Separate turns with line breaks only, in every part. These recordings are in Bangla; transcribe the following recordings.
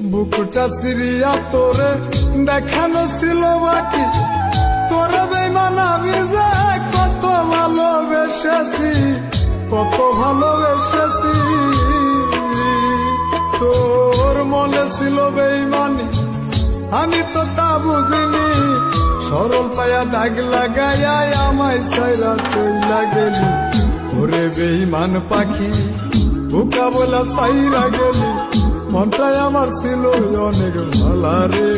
বুকুটা সিরিয়া তোরে দেখানো ছিল বাকি, তোরে বেমান আমি যে কত ভালোবেসেছি, কত ভালোবেসেছি। তোর মনে ছিল বেইমানি, আমি তো তা বুঝিনি। সরল পায়া দাগ লাগাইয়া আমায় সাইরা চইলা গেলি। ওরে বেইমান পাখি বুকা বলা সাইরা গেলি। মনটাই আমার ছিল অনেক ভালা রে,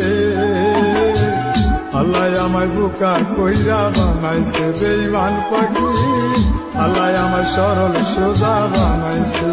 আল্লাহ আমায় বুকা কইরা বানাইছে বেইমান পাখি, আল্লাহ আমায় সরল সোজা বানাইছে।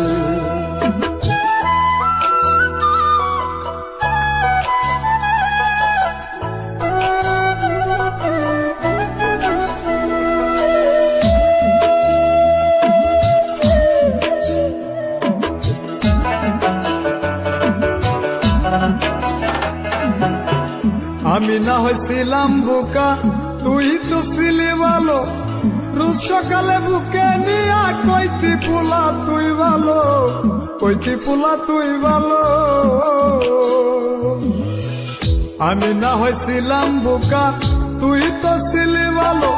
আমি না হয়েছিলাম বোকা, তুই তো ছিলি ভালো। রোজ সকালে বুকে নিয়া কইতি পোলা তুই ভালো, কইতি পোলা তুই ভালো। আমি না হয়েছিলাম বোকা, তুই তো ছিলি ভালো।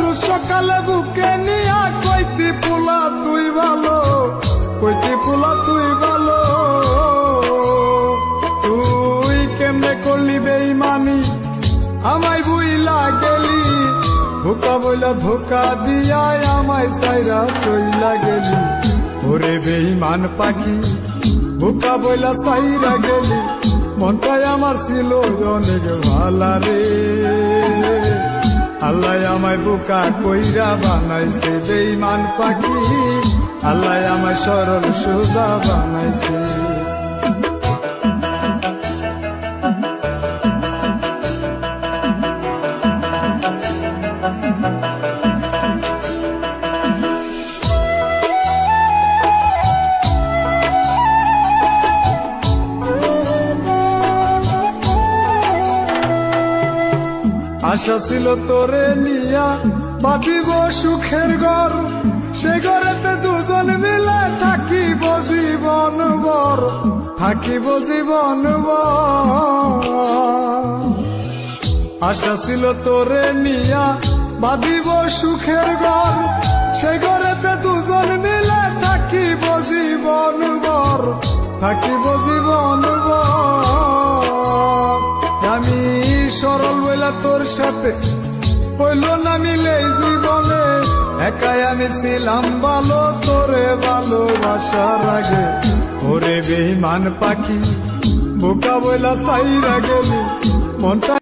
রোজ সকালে বুকে নিয়া কইতি পোলা তুই ভালো, কইতি পোলা তুই ভালো। কেমনে করলি বেইমানি আমায় বুইলা গেলি, ধোকা বইলা ধোকা দিয়া আমায় সাইরা চইলা গেলি। ওরে বেইমান পাখি ধোকা বইলা সাইরা গেলি। মনটাই আমার ছিল অনেক ভালা রে, আল্লাহ আমায় বোকা কইরা বানাইছে বেইমান পাখি, আল্লাহ আমায় সরল সোজা বানাইছে। আশা ছিল তোরে নিয়া বাঁধিব সুখের ঘর, সে ঘরেতে দুজন মিলে থাকিব জীবন ভর, থাকিব জীবন ভর। আশা ছিল তোরে নিয়া বাঁধিব সুখের ঘর, সে ঘরেতে দুজন মিলে থাকিব জীবন ভর, থাকিব জীবন ভর। আমি সরল বইলা তোর সাথে হইল না মিলে জীবনে, একাই আমি ছিলাম ভালো তোরে ভালোবাসার আগে। ওরে বেইমান পাখি বোকা বইলা সাইরা গেলি। মনটা